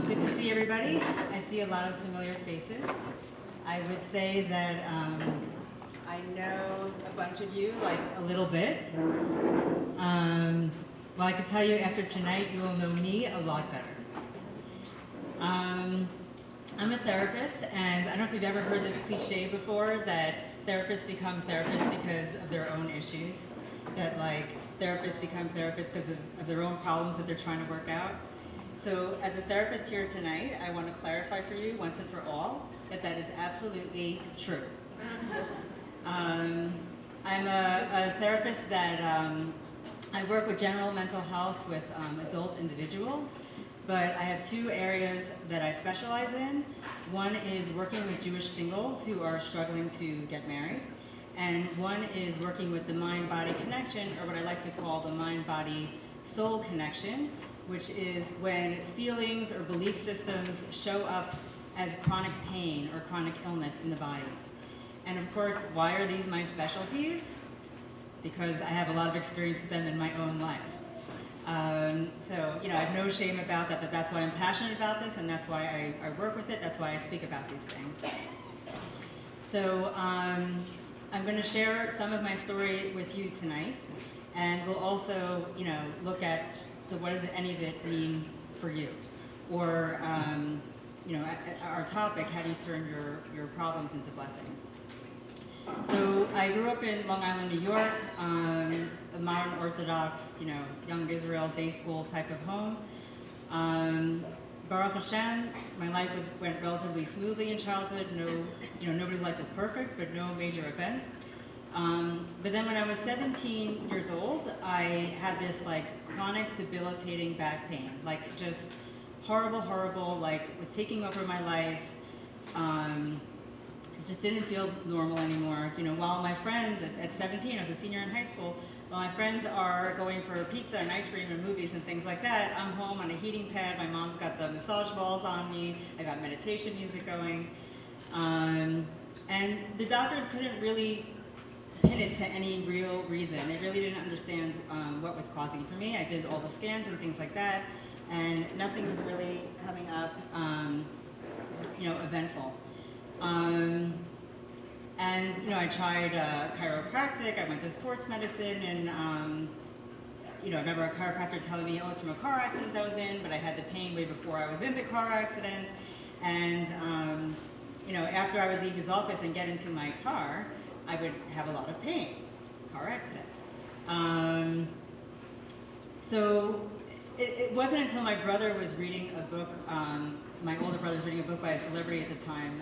Good to see everybody. I see a lot of familiar faces. I would say that I know a bunch of you, like a little bit. Well, I can tell you after tonight, you will know me a lot better. I'm a therapist, and I don't know if you've ever heard this cliche before, that therapists become therapists because of their own issues. That like therapists become therapists because of their own problems that they're trying to work out. So as a therapist here tonight, I want to clarify for you once and for all that that is absolutely true. I'm a therapist that I work with general mental health with adult individuals, but I have two areas that I specialize in. One is working with Jewish singles who are struggling to get married, and one is working with the mind-body connection, or what I like to call the mind-body-soul connection, which is when feelings or belief systems show up as chronic pain or chronic illness in the body. And of course, why are these my specialties? Because I have a lot of experience with them in my own life. So, I have no shame about that, that's why I'm passionate about this, and that's why I work with it, that's why I speak about these things. So, I'm going to share some of my story with you tonight, and we'll also, look at, so what does any of it mean for you? Or, our topic, how do you turn your problems into blessings? So I grew up in Long Island, New York, a modern Orthodox, young Israel day school type of home. Baruch Hashem, my life went relatively smoothly in childhood. Nobody's life is perfect, but no major events. But then when I was 17 years old, I had this chronic debilitating back pain, just horrible, was taking over my life. Just didn't feel normal anymore. While my friends at 17, I was a senior in high school, while my friends are going for pizza and ice cream and movies and things like that, I'm home on a heating pad. My mom's got the massage balls on me. I got meditation music going. And the doctors couldn't really pin it to any real reason. They really didn't understand what was causing it for me. I did all the scans and things like that, and nothing was really coming up, eventful. I tried chiropractic, I went to sports medicine, and I remember a chiropractor telling me, it's from a car accident I was in, but I had the pain way before I was in the car accident. And, after I would leave his office and get into my car, I would have a lot of pain, car accident. So it wasn't until my brother was reading a book, my older brother was reading a book by a celebrity at the time,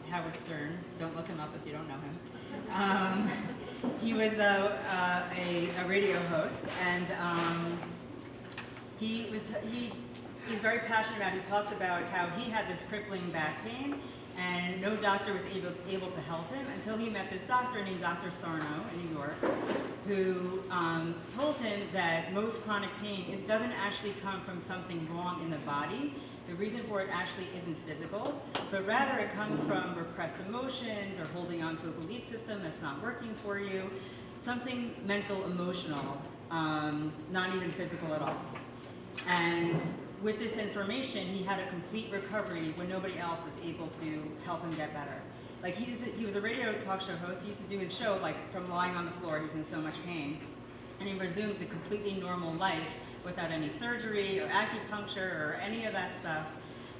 Howard Stern. Don't look him up if you don't know him. He was a radio host, and he's very passionate about it. He talks about how he had this crippling back pain, and no doctor was able to help him until he met this doctor named Dr. Sarno in New York, who told him that most chronic pain doesn't actually come from something wrong in the body. The reason for it actually isn't physical, but rather it comes from repressed emotions or holding on to a belief system that's not working for you, something mental, emotional, not even physical at all. And with this information, he had a complete recovery when nobody else was able to help him get better. He was a radio talk show host. He used to do his show from lying on the floor. He was in so much pain. And he resumed a completely normal life without any surgery or acupuncture or any of that stuff,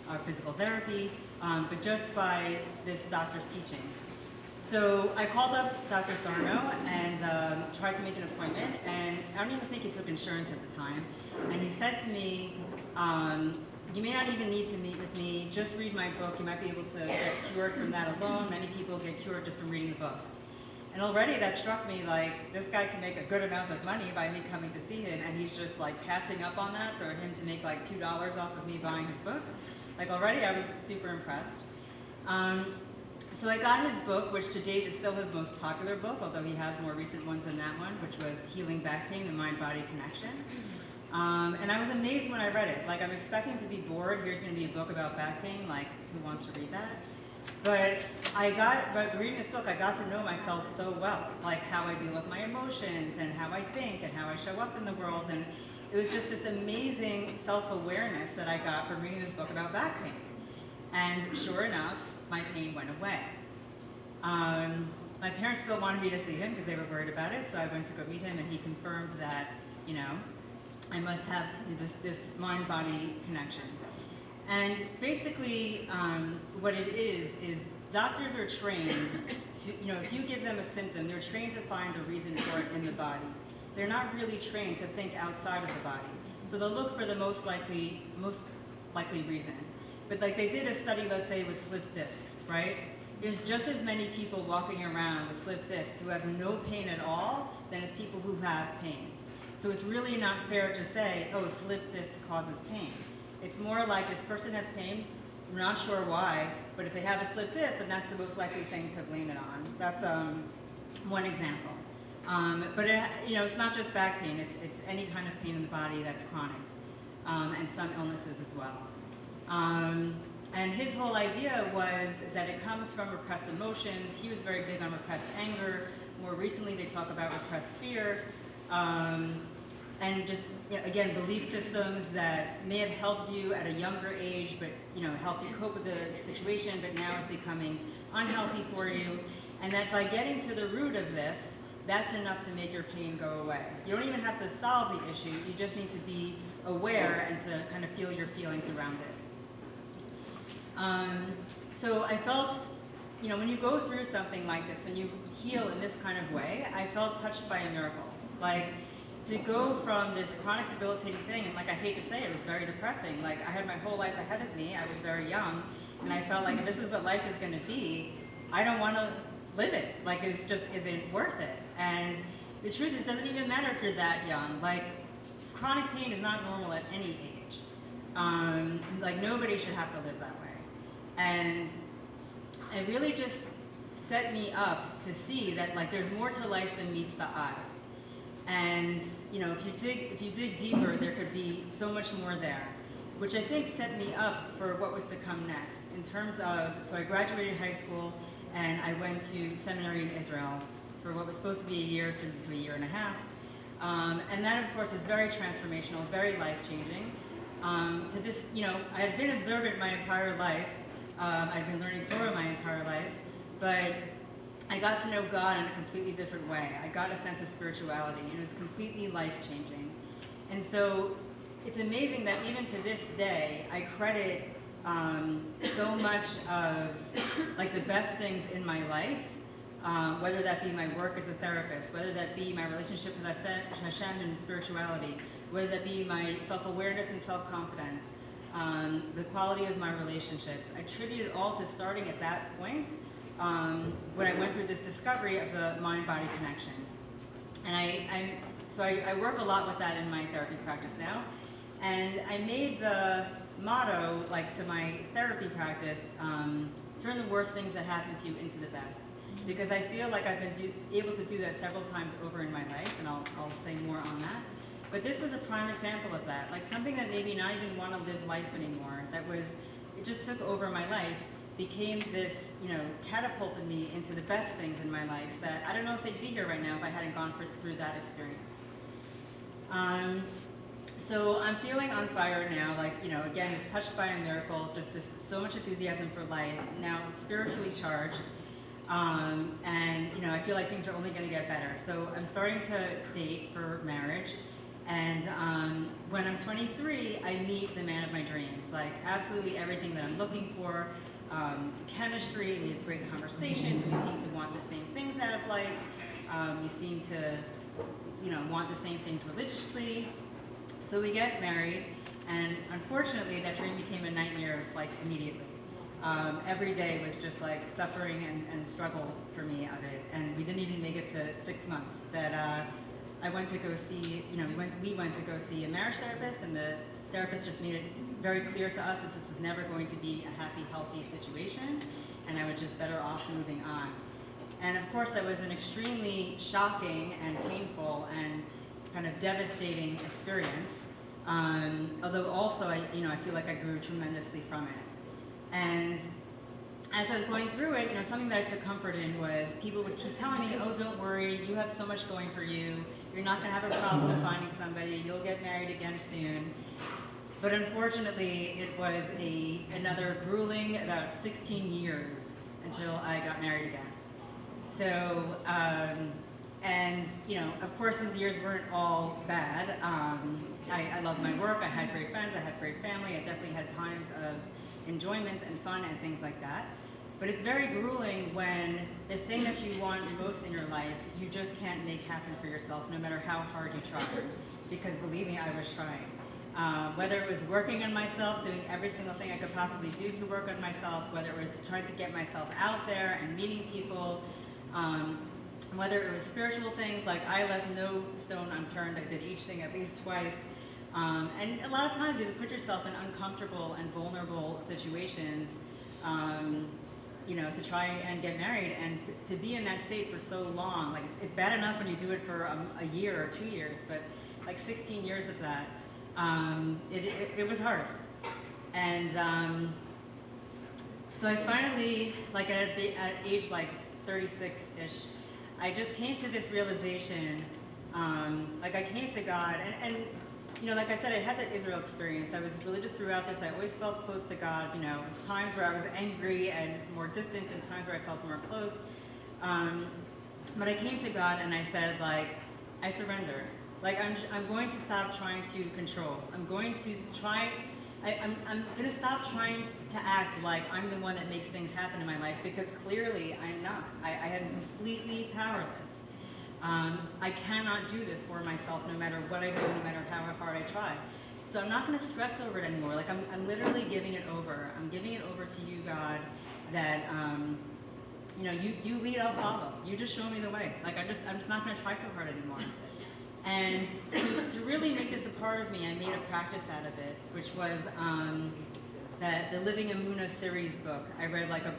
or physical therapy, but just by this doctor's teachings. So I called up Dr. Sarno and tried to make an appointment, and I don't even think he took insurance at the time. And he said to me, you may not even need to meet with me, just read my book. You might be able to get cured from that alone. Many people get cured just from reading the book. And already that struck me this guy can make a good amount of money by me coming to see him, and he's just passing up on that for him to make $2 off of me buying his book. Already I was super impressed. So I got his book, which to date is still his most popular book, although he has more recent ones than that one, which was Healing Back Pain, The Mind-Body Connection. And I was amazed when I read it. I'm expecting to be bored. Here's going to be a book about back pain. Who wants to read that? But by reading this book, I got to know myself so well, how I deal with my emotions and how I think and how I show up in the world. And it was just this amazing self-awareness that I got from reading this book about back pain. And sure enough, my pain went away. My parents still wanted me to see him because they were worried about it, so I went to go meet him, and he confirmed that, you know, I must have this mind-body connection. And basically, what it is doctors are trained to, you know, if you give them a symptom, they're trained to find a reason for it in the body. They're not really trained to think outside of the body. So they'll look for the most likely reason. But like they did a study, let's say, with slip discs, right? There's just as many people walking around with slip discs who have no pain at all than as people who have pain. So it's really not fair to say, oh, slip disc causes pain. It's more like this person has pain, we're not sure why, but if they have a slip disc, then that's the most likely thing to blame it on. That's one example. But you know, it's not just back pain, it's any kind of pain in the body that's chronic, and some illnesses as well. And his whole idea was that it comes from repressed emotions. He was very big on repressed anger. More recently, they talk about repressed fear. And just, you know, again, belief systems that may have helped you at a younger age, but, you know, helped you cope with the situation, but now is becoming unhealthy for you. And that by getting to the root of this, that's enough to make your pain go away. You don't even have to solve the issue. You just need to be aware and to kind of feel your feelings around it. So I felt, you know, when you go through something like this, when you heal in this kind of way, I felt touched by a miracle. Like, to go from this chronic debilitating thing, and like I hate to say it, it was very depressing. Like, I had my whole life ahead of me, I was very young, and I felt like if this is what life is gonna be, I don't wanna live it. Like, it just isn't worth it. And the truth is, it doesn't even matter if you're that young. Like, chronic pain is not normal at any age. Like, nobody should have to live that way. And it really just set me up to see that, like, there's more to life than meets the eye. And, you know, if you dig deeper, there could be so much more there, which I think set me up for what was to come next. In terms of, so I graduated high school and I went to seminary in Israel for what was supposed to be a year to a year and a half. And that, of course, was very transformational, very life-changing. To this, you know, I had been observant my entire life. I'd been learning Torah my entire life, but I got to know God in a completely different way. I got a sense of spirituality, and it was completely life-changing. And so it's amazing that even to this day, I credit so much of like the best things in my life, whether that be my work as a therapist, whether that be my relationship with Hashem and spirituality, whether that be my self-awareness and self-confidence, the quality of my relationships. I attribute it all to starting at that point when I went through this discovery of the mind-body connection. And I work a lot with that in my therapy practice now. And I made the motto, like, to my therapy practice, turn the worst things that happen to you into the best. Because I feel like I've been able to do that several times over in my life, and I'll say more on that. But this was a prime example of that, like something that made me not even want to live life anymore. It just took over my life, became this, you know, catapulted me into the best things in my life that I don't know if they'd be here right now if I hadn't gone through that experience. So I'm feeling on fire now, like, you know, again, it's touched by a miracle, just this so much enthusiasm for life, now spiritually charged. And, you know, I feel like things are only going to get better. So I'm starting to date for marriage. And when I'm 23, I meet the man of my dreams. Like, absolutely everything that I'm looking for. Chemistry, we have great conversations, we seem to want the same things out of life. We seem to, you know, want the same things religiously. So we get married, and unfortunately that dream became a nightmare, like, immediately. Every day was just like suffering and struggle for me of it, and we didn't even make it to 6 months that I went to go see, you know, we went to go see a marriage therapist, and the therapist just made it very clear to us that this was never going to be a happy, healthy situation, and I was just better off moving on. And of course that was an extremely shocking and painful and kind of devastating experience, although also I feel like I grew tremendously from it. And as I was going through it, you know, something that I took comfort in was people would keep telling me, oh, don't worry, you have so much going for you, You're not going to have a problem finding somebody. You'll get married again soon. But unfortunately, it was another grueling about 16 years until I got married again. So, and you know, of course, these years weren't all bad. I loved my work. I had great friends. I had great family. I definitely had times of enjoyment and fun and things like that. But it's very grueling when the thing that you want most in your life, you just can't make happen for yourself, no matter how hard you try. Because believe me, I was trying. Whether it was working on myself, doing every single thing I could possibly do to work on myself, whether it was trying to get myself out there and meeting people, whether it was spiritual things, like I left no stone unturned. I did each thing at least twice. And a lot of times you put yourself in uncomfortable and vulnerable situations, you know, to try and get married, and to be in that state for so long. Like, it's bad enough when you do it for a year or 2 years, but like 16 years of that, it was hard. And so I finally, like at age like 36-ish, I just came to this realization, like I came to God, and you know, like I said, I had that Israel experience. I was religious throughout this. I always felt close to God, you know, times where I was angry and more distant, and times where I felt more close. But I came to God and I said, like, I surrender. Like, I'm going to stop trying to control. I'm going to try, I'm going to stop trying to act like I'm the one that makes things happen in my life, because clearly I'm not. I am completely powerless. I cannot do this for myself, no matter what I do, no matter how hard I try. So I'm not going to stress over it anymore. Like, I'm literally giving it over. I'm giving it over to you, God, that, you know, you lead, I'll follow. You just show me the way. Like, I'm just not going to try so hard anymore. And to really make this a part of me, I made a practice out of it, which was the Living Emunah series book. I read like a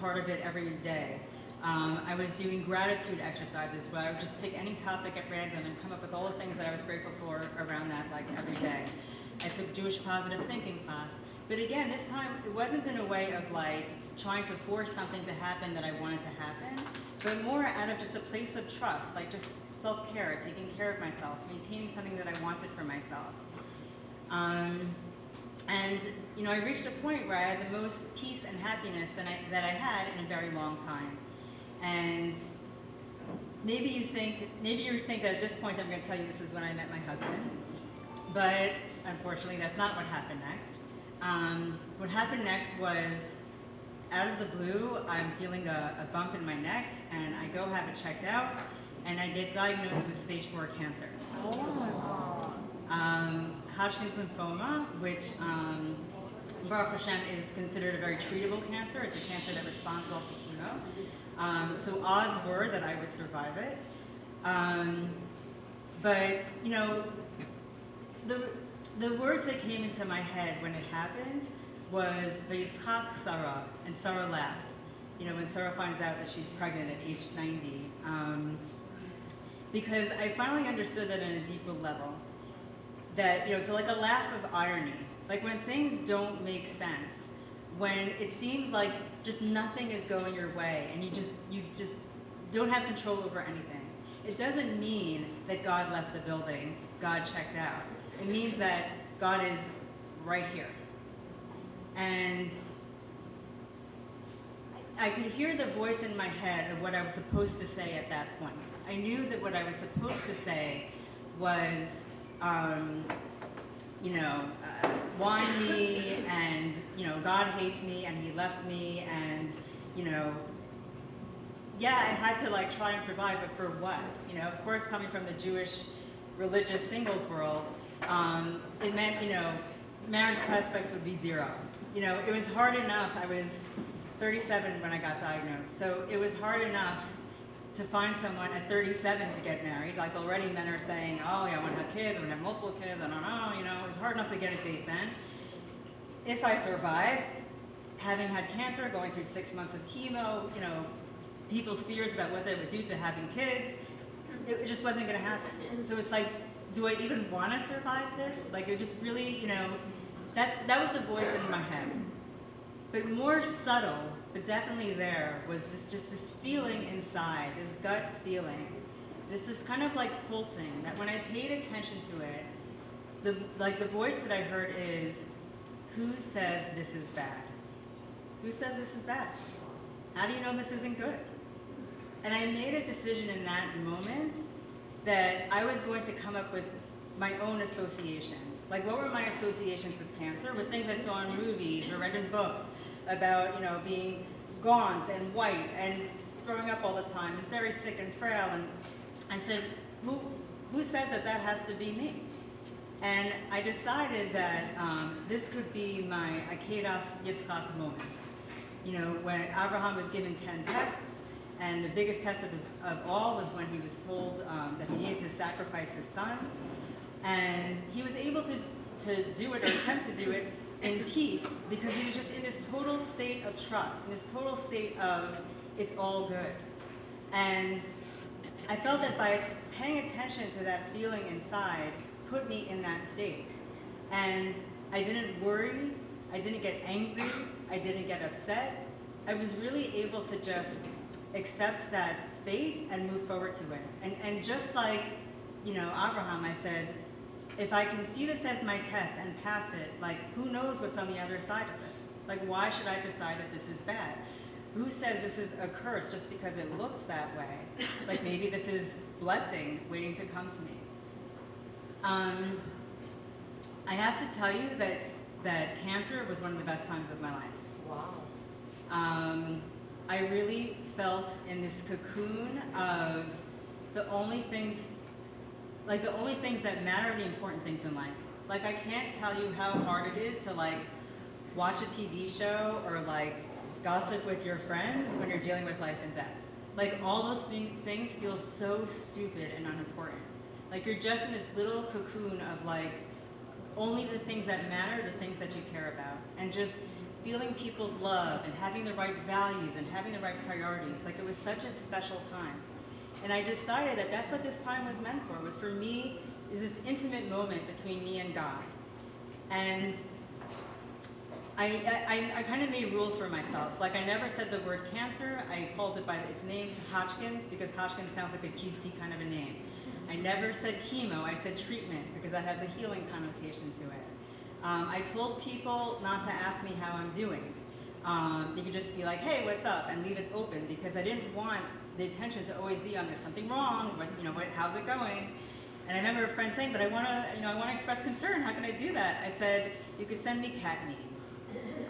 part of it every day. I was doing gratitude exercises where I would just pick any topic at random and come up with all the things that I was grateful for around that, like every day. I took Jewish positive thinking class. But again, this time, it wasn't in a way of like trying to force something to happen that I wanted to happen, but more out of just a place of trust, like just self-care, taking care of myself, maintaining something that I wanted for myself. And you know, I reached a point where I had the most peace and happiness that I had in a very long time. And maybe you think that at this point I'm going to tell you this is when I met my husband, but unfortunately that's not what happened next. What happened next was, out of the blue, I'm feeling a bump in my neck, and I go have it checked out, and I get diagnosed with stage 4 cancer. Oh my God. Hodgkin's lymphoma, which Baruch Hashem is considered a very treatable cancer. It's a cancer that responds well to chemo. So odds were that I would survive it. But, you know, the words that came into my head when it happened was Vayizchak Sarah, and Sarah laughed. You know, when Sarah finds out that she's pregnant at age 90. Because I finally understood that on a deeper level. That, you know, it's like a laugh of irony. Like when things don't make sense, when it seems like just nothing is going your way and you just don't have control over anything. It doesn't mean that God left the building, God checked out. It means that God is right here. And I could hear the voice in my head of what I was supposed to say at that point. I knew that what I was supposed to say was, whine me, and, you know, God hates me and he left me, and, you know, yeah, I had to like try and survive, but for what? You know, of course, coming from the Jewish religious singles world, it meant, you know, marriage prospects would be 0. You know, it was hard enough. I was 37 when I got diagnosed, so it was hard enough to find someone at 37 to get married. Like already men are saying, oh yeah, I want to have kids, I want to have multiple kids, I don't know, you know, it was hard enough to get a date then. If I survived, having had cancer, going through 6 months of chemo, you know, people's fears about what they would do to having kids, it just wasn't going to happen. So it's like, do I even want to survive this? Like, it just really, you know, that was the voice in my head. But more subtle, but definitely there, was this feeling inside, this gut feeling just this kind of like pulsing, that when I paid attention to it, the voice that I heard is, who says this is bad? Who says this is bad? How do you know this isn't good? And I made a decision in that moment that I was going to come up with my own associations. Like, what were my associations with cancer? With things I saw in movies or read in books about, being gaunt and white and throwing up all the time and very sick and frail. And I said, who says that that has to be me? And I decided that this could be my Akedas Yitzchak moment. When Abraham was given 10 tests, and the biggest test of all was when he was told that he needed to sacrifice his son. And he was able to do it, or attempt to do it, in peace, because he was just in this total state of trust, in this total state of, it's all good. And I felt that by paying attention to that feeling inside, put me in that state. And I didn't worry, I didn't get angry, I didn't get upset. I was really able to just accept that fate and move forward to it. And just like, Abraham, I said, if I can see this as my test and pass it, like, who knows what's on the other side of this? Like, why should I decide that this is bad? Who says this is a curse just because it looks that way? Like, maybe this is blessing waiting to come to me. I have to tell you that cancer was one of the best times of my life. Wow. I really felt in this cocoon of the only things that matter are the important things in life. Like, I can't tell you how hard it is to watch a TV show or gossip with your friends when you're dealing with life and death. Like, all those things feel so stupid and unimportant. Like, you're just in this little cocoon of only the things that matter, the things that you care about, and just feeling people's love and having the right values and having the right priorities. Like, it was such a special time. And I decided that that's what this time was meant for, was for me, is this intimate moment between me and God. And I kind of made rules for myself. Like, I never said the word cancer. I called it by its name, Hodgkin's, because Hodgkin's sounds like a cutesy kind of a name. I never said chemo, I said treatment, because that has a healing connotation to it. I told people not to ask me how I'm doing. You could just be like, hey, what's up, and leave it open, because I didn't want the attention to always be on there's something wrong, how's it going? And I remember a friend saying, but I want to express concern, how can I do that? I said, you could send me cat memes.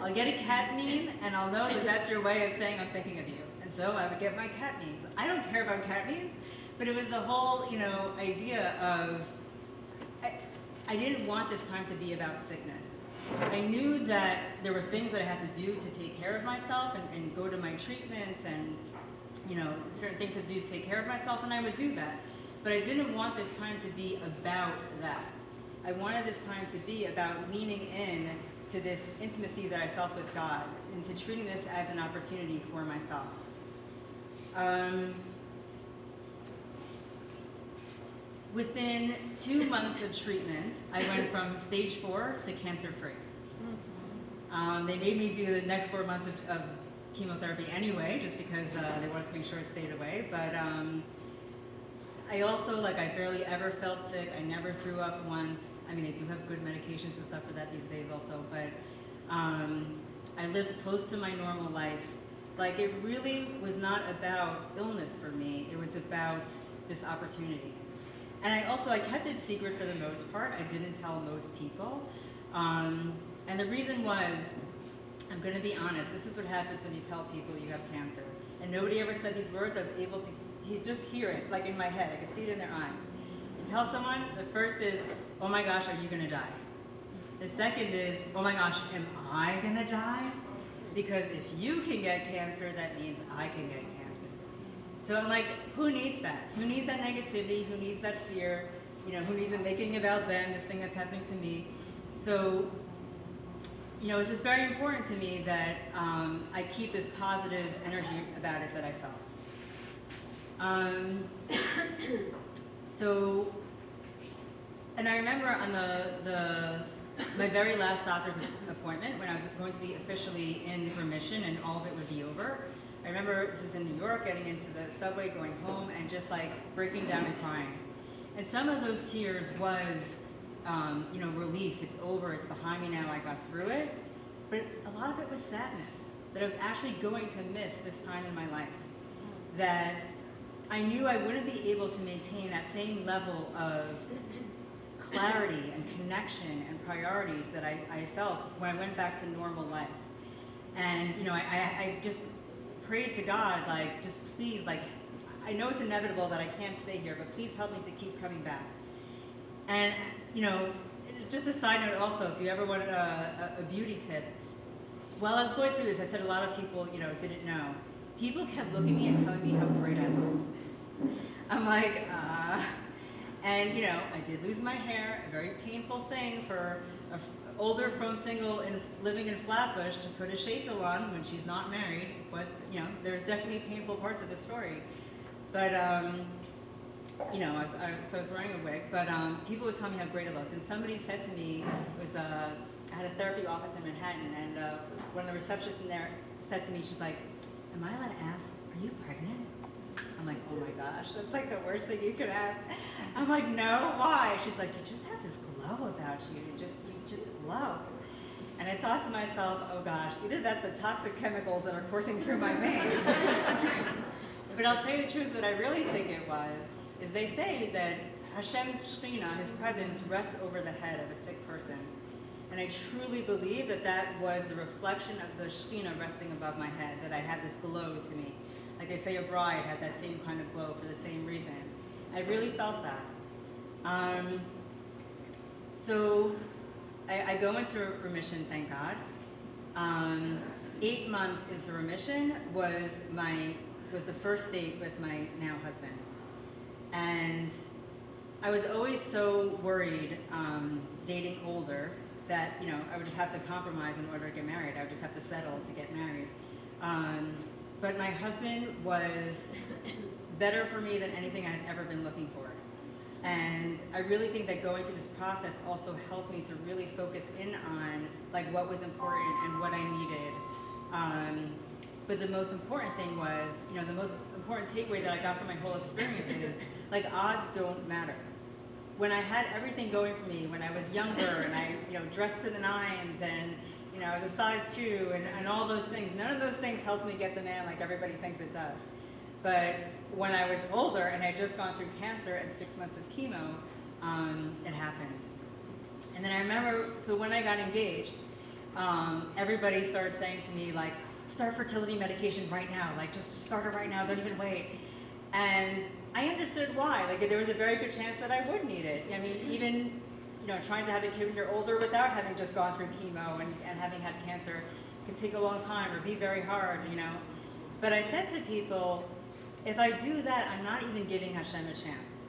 I'll get a cat meme, and I'll know that that's your way of saying I'm thinking of you. And so I would get my cat memes. I don't care about cat memes, but it was the whole, idea of, I didn't want this time to be about sickness. I knew that there were things that I had to do to take care of myself and go to my treatments and, certain things to do to take care of myself, and I would do that. But I didn't want this time to be about that. I wanted this time to be about leaning in to this intimacy that I felt with God, and to treating this as an opportunity for myself. Within 2 months of treatment, I went from stage 4 to cancer-free. They made me do the next 4 months of chemotherapy anyway, just because they wanted to make sure it stayed away. But I also, I barely ever felt sick. I never threw up once. I mean, they do have good medications and stuff for that these days also, but I lived close to my normal life. It really was not about illness for me. It was about this opportunity. And I kept it secret for the most part. I didn't tell most people. And the reason was, I'm going to be honest, this is what happens when you tell people you have cancer. And nobody ever said these words. I was able to just hear it, in my head. I could see it in their eyes. You tell someone, the first is, oh my gosh, are you going to die? The second is, oh my gosh, am I going to die? Because if you can get cancer, that means I can get cancer. So I'm like, who needs that? Who needs that negativity? Who needs that fear? Who needs it making about them, this thing that's happening to me? So, it's just very important to me that I keep this positive energy about it that I felt. And I remember on my very last doctor's appointment, when I was going to be officially in remission and all of it would be over, I I remember this was in New York, getting into the subway, going home, and just like breaking down and crying. And some of those tears was, relief. It's over. It's behind me now. I got through it. But a lot of it was sadness, that I was actually going to miss this time in my life. That I knew I wouldn't be able to maintain that same level of clarity and connection and priorities that I felt when I went back to normal life. And, I just prayed to God, like, just please, like, I know it's inevitable that I can't stay here, but please help me to keep coming back. And, just a side note also, if you ever wanted a beauty tip, while I was going through this, I said a lot of people, didn't know. People kept looking at me and telling me how great I looked. I'm like, And, I did lose my hair, a very painful thing for an older from single and living in Flatbush to put a shades on when she's not married. Was, there's definitely painful parts of the story. But, so I was wearing a wig, but people would tell me how great I looked. And somebody said to me, I had a therapy office in Manhattan, and one of the receptionists in there said to me, she's like, am I allowed to ask, are you pregnant? I'm like, oh my gosh, that's like the worst thing you could ask. I'm like, no, why? She's like, you just have this glow about you. You just glow. And I thought to myself, oh gosh, either that's the toxic chemicals that are coursing through my veins. But I'll tell you the truth, what I really think it was, is they say that Hashem's Shekhinah, his presence, rests over the head of a sick person. And I truly believe that that was the reflection of the Shekhinah resting above my head, that I had this glow to me. Like they say a bride has that same kind of glow for the same reason. I really felt that. So I go into remission, thank God. 8 months into remission was the first date with my now husband. And I was always so worried dating older that, I would just have to compromise in order to get married. I would just have to settle to get married. But my husband was better for me than anything I had ever been looking for. And I really think that going through this process also helped me to really focus in on like what was important and what I needed. But the most important thing was, the most important takeaway that I got from my whole experience is, like, odds don't matter. When I had everything going for me, when I was younger and I, dressed to the nines and, I was a size 2 and all those things, none of those things helped me get the man like everybody thinks it does. But when I was older and I had just gone through cancer and 6 months of chemo, it happened. And then I remember, so when I got engaged, everybody started saying to me, like, start fertility medication right now, like just start it right now, don't even wait. And I understood why. Like there was a very good chance that I would need it. I mean, even trying to have a kid when you're older without having just gone through chemo and having had cancer can take a long time or be very hard, But I said to people, if I do that, I'm not even giving Hashem a chance.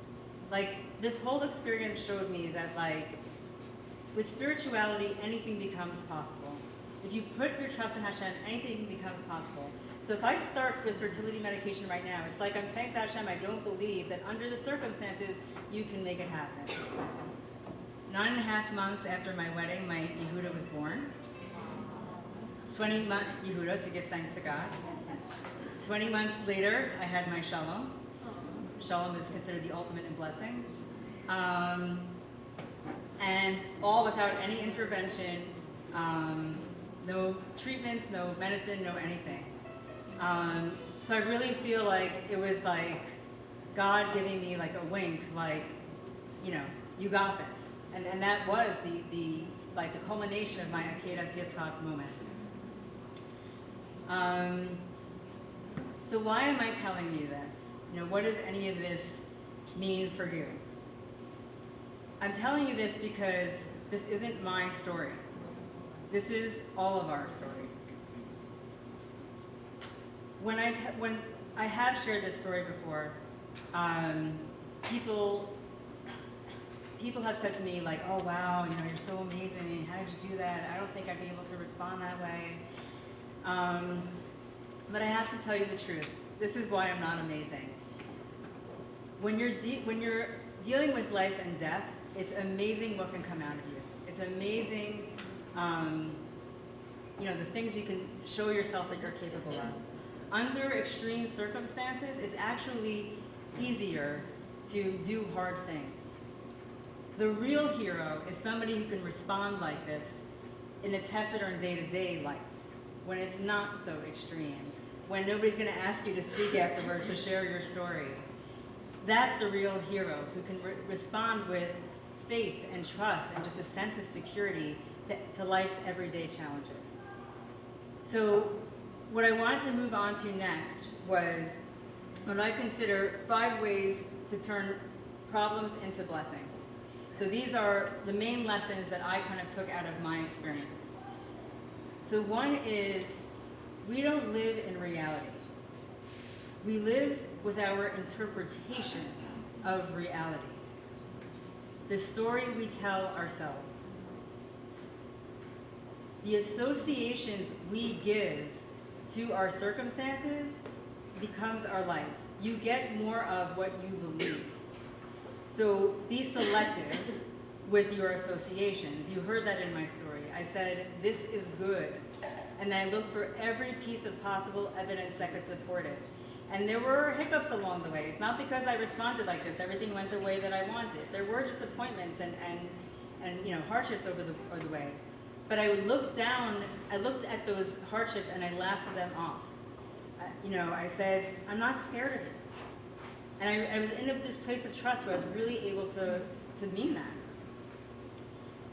Like this whole experience showed me that like with spirituality, anything becomes possible. If you put your trust in Hashem, anything becomes possible. So if I start with fertility medication right now, it's like I'm saying to Hashem, I don't believe that under the circumstances, you can make it happen. 9.5 months after my wedding, my Yehuda was born. 20 months, Yehuda, to give thanks to God. 20 months later, I had my Shalom. Shalom is considered the ultimate in blessing. And all without any intervention, no treatments, no medicine, no anything. So I really feel like it was like God giving me like a wink, like, you got this. And that was the culmination of my Akedas Yitzchak moment. So why am I telling you this? What does any of this mean for you? I'm telling you this because this isn't my story. This is all of our stories. When I have shared this story before, people have said to me like, oh wow, you're so amazing, how did you do that? I don't think I'd be able to respond that way. But I have to tell you the truth. This is why I'm not amazing. When you're dealing with life and death, it's amazing what can come out of you. It's amazing, the things you can show yourself that you're capable of. under extreme circumstances, it's actually easier to do hard things. The real hero is somebody who can respond like this in a tested or in day-to-day life, when it's not so extreme, when nobody's going to ask you to speak afterwards to share your story. That's the real hero, who can respond with faith and trust and just a sense of security to life's everyday challenges. So what I wanted to move on to next was what I consider 5 ways to turn problems into blessings. So these are the main lessons that I kind of took out of my experience. So one is, we don't live in reality. We live with our interpretation of reality, the story we tell ourselves. The associations we give to our circumstances becomes our life. You get more of what you believe. So be selective with your associations. You heard that in my story. I said, this is good. And then I looked for every piece of possible evidence that could support it. And there were hiccups along the way. It's not because I responded like this, everything went the way that I wanted. There were disappointments and hardships over the way. But I looked at those hardships and I laughed them off. I said, I'm not scared of it. And I was in this place of trust where I was really able to mean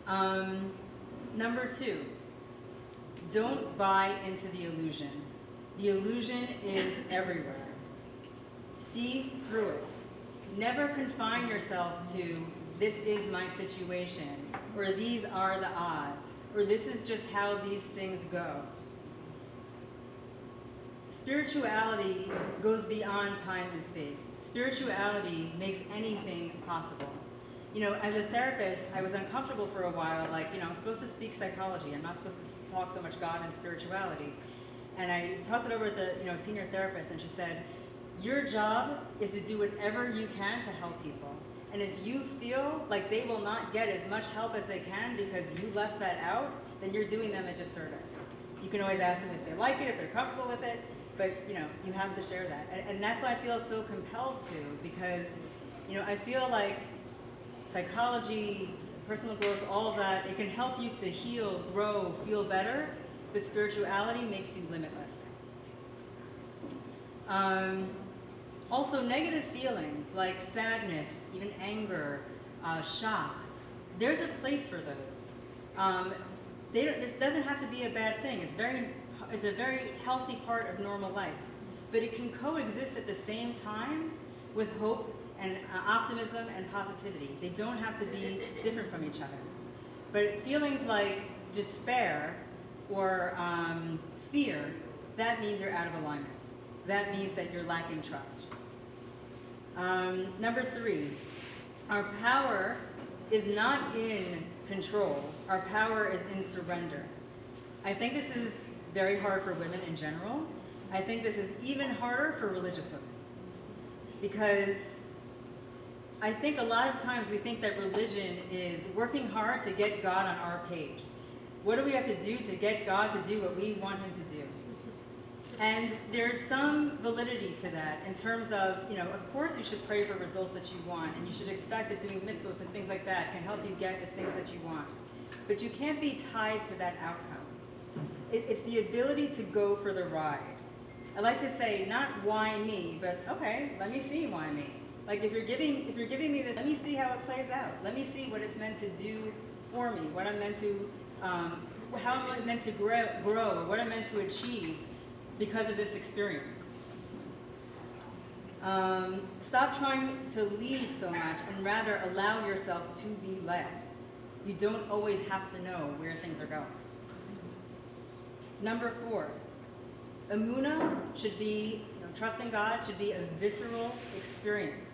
that. Number 2, don't buy into the illusion. The illusion is everywhere. See through it. Never confine yourself to, this is my situation, or these are the odds, or this is just how these things go. Spirituality goes beyond time and space. Spirituality makes anything possible. As a therapist, I was uncomfortable for a while, I'm supposed to speak psychology. I'm not supposed to talk so much God and spirituality. And I talked it over with the senior therapist, and she said, your job is to do whatever you can to help people. And if you feel like they will not get as much help as they can because you left that out, then you're doing them a disservice. You can always ask them if they like it, if they're comfortable with it, but you have to share that. And that's why I feel so compelled to, because I feel like psychology, personal growth, all of that, it can help you to heal, grow, feel better, but spirituality makes you limitless. Also, negative feelings like sadness, even anger, shock, there's a place for those. This doesn't have to be a bad thing. It's a very healthy part of normal life, but it can coexist at the same time with hope and optimism and positivity. They don't have to be different from each other. But feelings like despair or fear, that means you're out of alignment. That means that you're lacking trust. Number 3, our power is not in control. Our power is in surrender. I think this is very hard for women in general. I think this is even harder for religious women, because I think a lot of times we think that religion is working hard to get God on our page. What do we have to do to get God to do what we want him to do? And there's some validity to that in terms of, of course you should pray for results that you want, and you should expect that doing mitzvahs and things like that can help you get the things that you want. But you can't be tied to that outcome. It's the ability to go for the ride. I like to say, not why me, but okay, let me see why me. Like if you're giving me this, let me see how it plays out. Let me see what it's meant to do for me, what I'm meant to, how I'm meant to grow, or what I'm meant to achieve because of this experience. Stop trying to lead so much and rather allow yourself to be led. You don't always have to know where things are going. Number 4, Emunah should be, trusting God should be a visceral experience.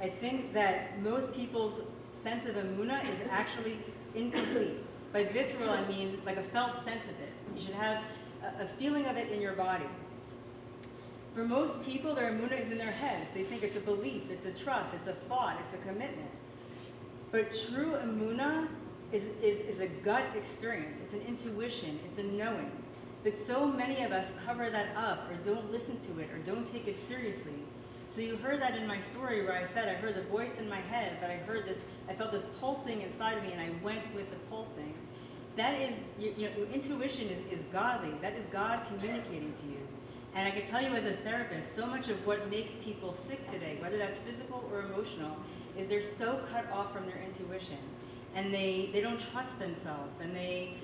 I think that most people's sense of Emunah is actually incomplete. By visceral, I mean like a felt sense of it. You should have a feeling of it in your body. For most people, their Emunah is in their head. They think it's a belief, it's a trust, it's a thought, it's a commitment. But true Emunah is a gut experience. It's an intuition, it's a knowing. But so many of us cover that up or don't listen to it or don't take it seriously. So you heard that in my story where I said I heard the voice in my head, but I felt this pulsing inside of me and I went with the pulsing. That is, your intuition is godly. That is God communicating to you. And I can tell you as a therapist, so much of what makes people sick today, whether that's physical or emotional, is they're so cut off from their intuition. And they don't trust themselves, and they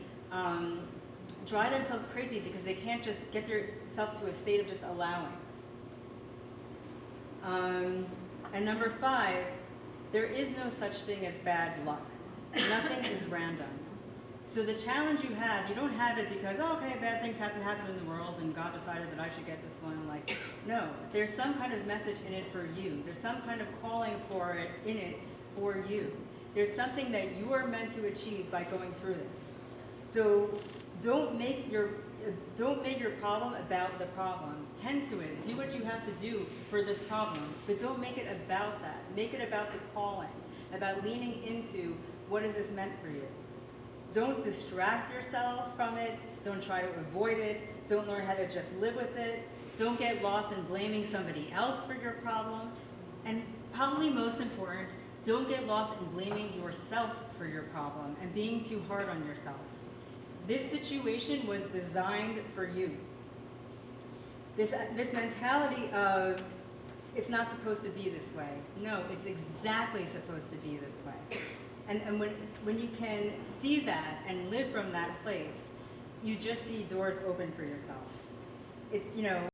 drive themselves crazy because they can't just get themselves to a state of just allowing. And number 5, there is no such thing as bad luck. Nothing is random. So the challenge you have, you don't have it because, oh, okay, bad things happen in the world and God decided that I should get this one. Like, no, there's some kind of message in it for you. There's some kind of calling for it in it for you. There's something that you are meant to achieve by going through this. So don't make your problem about the problem. Tend to it. Do what you have to do for this problem, but don't make it about that. Make it about the calling, about leaning into what is this meant for you. Don't distract yourself from it. Don't try to avoid it. Don't learn how to just live with it. Don't get lost in blaming somebody else for your problem. And probably most important, don't get lost in blaming yourself for your problem and being too hard on yourself. This situation was designed for you. This mentality of, it's not supposed to be this way. No, it's exactly supposed to be this way. And when you can see that and live from that place, you just see doors open for yourself.